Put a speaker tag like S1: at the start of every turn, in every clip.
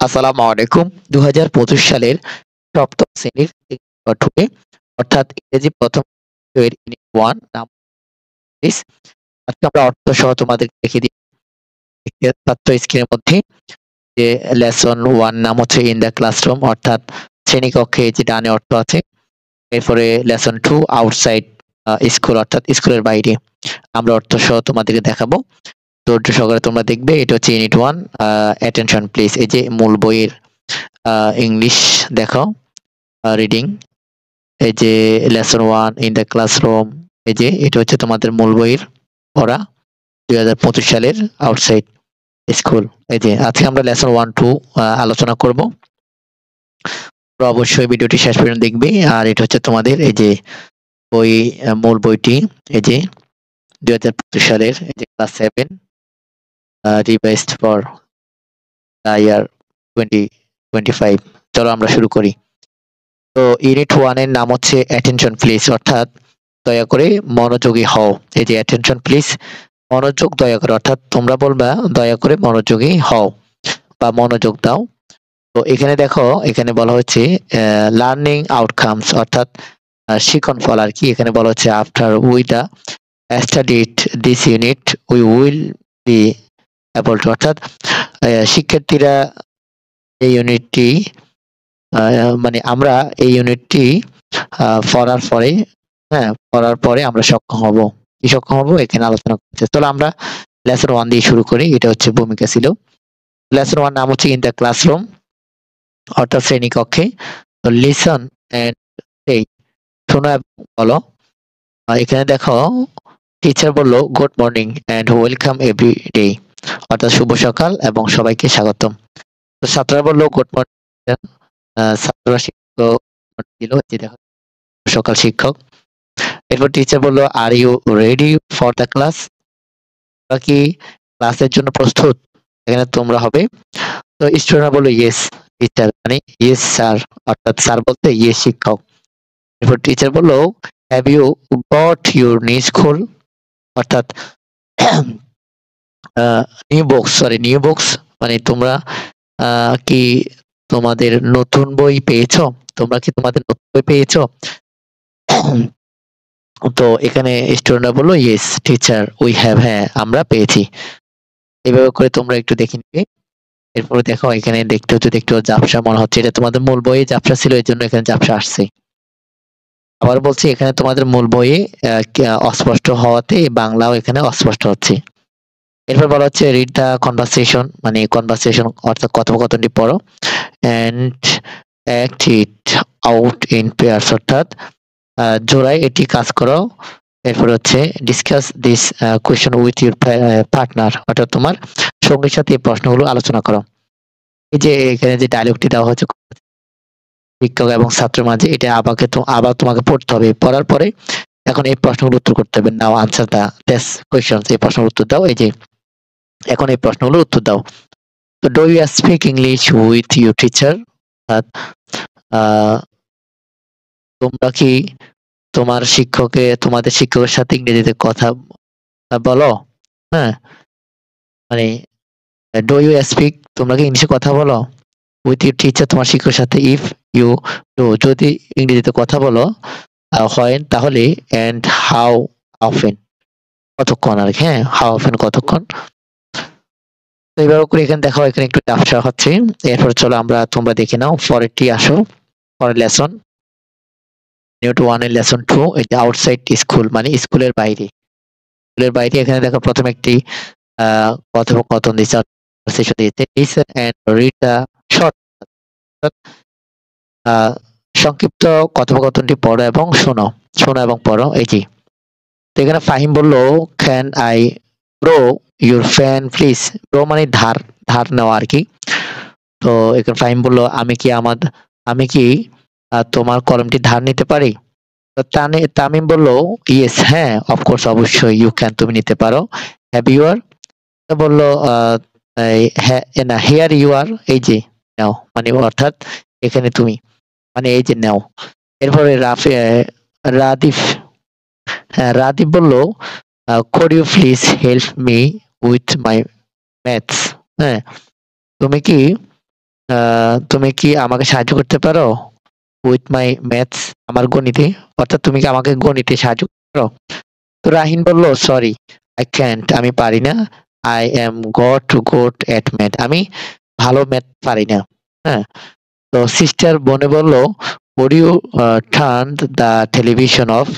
S1: আসসালামু আলাইকুম। ২০২৫ সালের ৭ম শ্রেণীর পাঠ্যে অর্থাৎ ইংরেজি ১ম এর ইউনিট 1 নাম ইস আজকে আমরা অর্থ সহ তোমাদের দেখিয়ে দিই। দেখতে পাচ্ছ স্ক্রিনের মধ্যে যে লেসন 1 নাম হচ্ছে ইন দ্য ক্লাসরুম অর্থাৎ শ্রেণীকক্ষে যে ডানে অর্থ আছে। এরপরে লেসন 2 আউটসাইড স্কুল অর্থাৎ স্কুলের বাইরে। আমরা অর্থ সহ তোমাদেরকে দেখাবো। ধৈর্য সহকারে তোমরা দেখবে। এটা হচ্ছে ইউনিট 1 অ্যাটেনশন প্লিজ। এই যে মূল বইয়ের ইংলিশ দেখো রিডিং। এই যে লেসন 1 ইন দ্য ক্লাসরুম। এই যে এটা হচ্ছে তোমাদের মূল বইয়ের পড়া ২০২৫ সালের আউটসাইড স্কুল। এই যে আজকে আমরা লেসন 1 2 আলোচনা করব। তোমরা অবশ্যই ভিডিওটি শেষ পর্যন্ত দেখবে। আর এটা হচ্ছে তোমাদের এই যে বই মূল বইটি এই যে ২০২৫ সালের এই যে class 7 revised for the year 2025। চলো আমরা শুরু করি। তো ইউনিট 1 এর নাম হচ্ছে অ্যাটেনশন প্লিজ অর্থাৎ দয়া করে মনোযোগী হও। এই যে অ্যাটেনশন প্লিজ মনোযোগ দয়া করে অর্থাৎ তোমরা বলবা দয়া করে মনোযোগী হও বা মনোযোগ দাও। তো এখানে দেখো এখানে বলা হচ্ছে লার্নিং আউটকামস অর্থাৎ শিখন ফল আর কি। এখানে বলা হচ্ছে after we the studied this unit we will be able to অর্থাৎ শিক্ষার্থীরা এই ইউনিটটি মানে আমরা এই ইউনিটটি পড়ার পরে পড়ার পরে আমরা সক্ষম হব। কি সক্ষম হব এখানে আলোচনা করছে। চলো আমরা লেসন 1 দিয়ে শুরু করি। এটা হচ্ছে ভূমিকা ছিল। লেসন 1 নাম হচ্ছে ইন দ্য ক্লাসরুম অর্থাৎ শ্রেণীকক্ষে। তো লিসন এন্ড সেই শোনো এবং বলো। এখানে দেখো টিচার বললো good morning and welcome every day অর্থাৎ শুভ সকাল এবং সবাইকে স্বাগতম। তো ছাত্ররা বললো গুড মর্নিং। ছাত্ররা শিক্ষক দিল যে দেখো সকাল শিক্ষক। এরপর টিচার বললো are you ready for the class? তোমরা কি ক্লাসের জন্য প্রস্তুত? এখানে তোমরা হবে। তো স্টুডেন্টরা বললো ইয়েস টিচার মানে ইয়েস স্যার অর্থাৎ স্যার বলতে ইয়েস শিক্ষক। এরপর টিচার বললো have you got your new school অর্থাৎ নিউ বুকস মানে তোমরা কি তোমাদের নতুন বই পেয়েছো? তোমরা কি তোমাদের নতুন বই পেয়েছো? তো এখানে স্টুডেন্টরা বললো ইয়েস টিচার উই হ্যাভ হ্যাঁ আমরা পেয়েছি। এভাবে করে তোমরা একটু দেখে নিবে। এরপরে দেখো এখানে দেখতে ঝাপসা মনে হচ্ছে। এটা তোমাদের মূল বইয়ে ঝাপসা ছিল এই জন্য এখানে ঝাপসা আসছে। আবার বলছি এখানে তোমাদের মূল বইয়ে অস্পষ্ট হওয়াতে বাংলাও এখানে অস্পষ্ট হচ্ছে। এরপর বলা হচ্ছে রিড দ্য কনভারসেশন মানে কনভারসেশন অর্থাৎ কথোপকথনটি পড়ো and act it out in pairs অর্থাৎ জোড়ায় এটি কাজ করো। এরপর হচ্ছে discuss this question with your partner অর্থাৎ তোমার সঙ্গীর সাথে এই প্রশ্নগুলো আলোচনা করো। এই যে এখানে যে ডায়লগটি দেওয়া হচ্ছে শিক্ষক এবং ছাত্রের মাঝে এটা আবার তোমাকে পড়তে হবে। পড়ার পরে এখন এই প্রশ্নগুলো উত্তর করতে হবে। Now answer the this questions এই প্রশ্নের উত্তর দাও। এই যে এখন এই প্রশ্নগুলোর উত্তর দাও। তো do you speak English with your teacher? তোমরা কি তোমাদের শিক্ষকের সাথে ইংরেজিতে কথা বলো? হ্যাঁ মানে ডু ইউ স্পিক তোমরা কি ইংলিশে কথা বলো উইথ ইউর টিচার তোমার শিক্ষকের সাথে? ইফ ইউ ডু যদি ইংরেজিতে কথা বলো হয় তাহলে এন্ড হাউ অফেন কতক্ষণ আর কি। হ্যাঁ হাউ অফেন কতক্ষণ। তো এইভাবে করে এখানে দেখো এখানে একটু ঝাপসা হচ্ছে। এরপর চলো তোমরা দেখে নাও পরেরটি আসো। পরের লেসন ইউনিট 1 এর লেসন 2 এই যে আউটসাইড স্কুল মানে স্কুলের বাইরে। স্কুলের বাইরে এখানে দেখো প্রথম একটি কথোপকথন দিয়েছে listen and read the short সংক্ষিপ্ত কথোপকথনটি পড়ো এবং শোনো এবং পড়ো। এই যে তো এখানে ফাহিম বললো can I bro your fan please? Bro মানে ধার নেওয়া আর কি। তো এখানে ফাহিম বললো আমি কি তোমার কলমটি ধার নিতে পারি? তো তামিম বললো ইয়েস হ্যাঁ অফকোর্স অবশ্যই ইউ ক্যান তুমি নিতে পারো। হ্যাভ ইউ আর বললো না হিয়ার ইউ আর এই যে নাও মানে অর্থাৎ এখানে তুমি মানে এই যে নাও। এরপরে রাদিফ রাদিফ বললো could you please help me with my maths? হ্যাঁ তুমি কি তুমি কি আমাকে সাহায্য করতে পারো উইথ মাই ম্যাথস, আমার গণিতে? অর্থাৎ তুমি কি আমাকে গণিতে সাহায্য করতে পারো? তো রাহিন বলল, সরি আই ক্যান্ট, আমি পারি না। I am goat good at math, আমি ভালো ম্যাথ পারি না। হ্যাঁ, তো সিস্টার বনে বলল, would you turn the television off,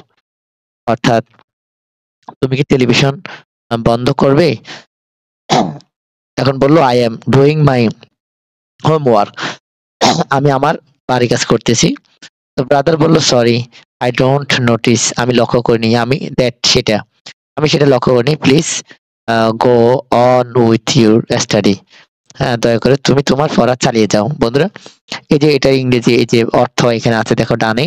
S1: অর্থাৎ তুমি কি টেলিভিশন বন্ধ করবে? এখন বলল, I am doing my homework, আমি আমার বাড়ি কাজ করতেছি। তো ব্রাদার বলল, সরি আই ডোন্ট নোটিস, আমি লক্ষ্য করিনি, আমি দ্যাট সেটা, আমি সেটা লক্ষ্য করিনি, please go on with your study, হ্যাঁ দয়া করে তুমি তোমার পড়া চালিয়ে যাও। বন্ধুরা, এই যে এটা ইংরেজি, এই যে অর্থ এখানে আছে দেখো ডানে,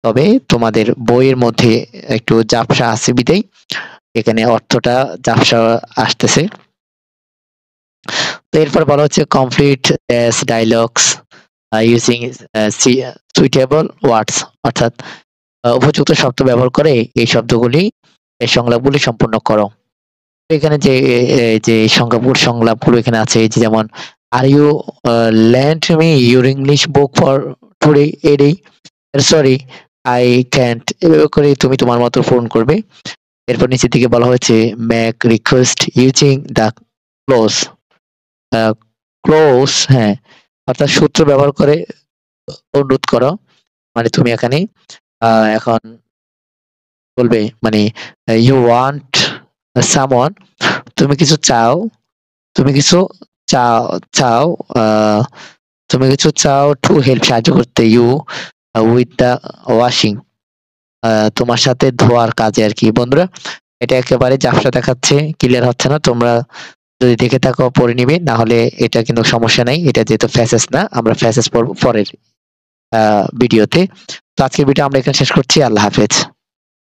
S1: তবে তোমাদের বইয়ের মধ্যে একটু ঝাপসা আছে বিধায় এখানে অর্থটা ঝাপসা আসতেছে। তো এরপর বলা হচ্ছে complete dialogues using suitable words, অর্থাৎ উপযুক্ত শব্দ ব্যবহার করে এই শব্দগুলি, এই সংলাপগুলি সম্পূর্ণ করো। এখানে যে যে সংলাপগুলো এখানে আছে, এই যে যেমন are you lent me your English book for today a day, sorry I can't, এভাবে করে তুমি তোমার মতো পূরণ করবে। এরপর নিচের দিকে বলা হয়েছে make request using the close, close, হ্যাঁ, অর্থাৎ সূত্র ব্যবহার করে অনুরোধ করো, মানে তুমি এখানে এখন বলবে, মানে ইউ ওয়ান্ট সামওয়ান, তুমি কিছু চাও, তুমি কিছু চাও চাও তুমি কিছু চাও টু হেল্প, সাহায্য করতে, ইউ উইথ দ্য ওয়াশিং, তোমার সাথে ধোয়ার কাজে আর কি। বন্ধুরা, এটা একেবারে ঝাপসা দেখাচ্ছে, ক্লিয়ার হচ্ছে না, তোমরা যদি দেখে থাকো পড়ে নিবে, না হলে এটা কিন্তু সমস্যা নাই, এটা যেহেতু ফ্যাসেস না, আমরা ফ্যাসেস পড়বো পরের ভিডিওতে। তো আজকের ভিডিও আমরা এখানে শেষ করছি, আল্লাহ হাফেজ।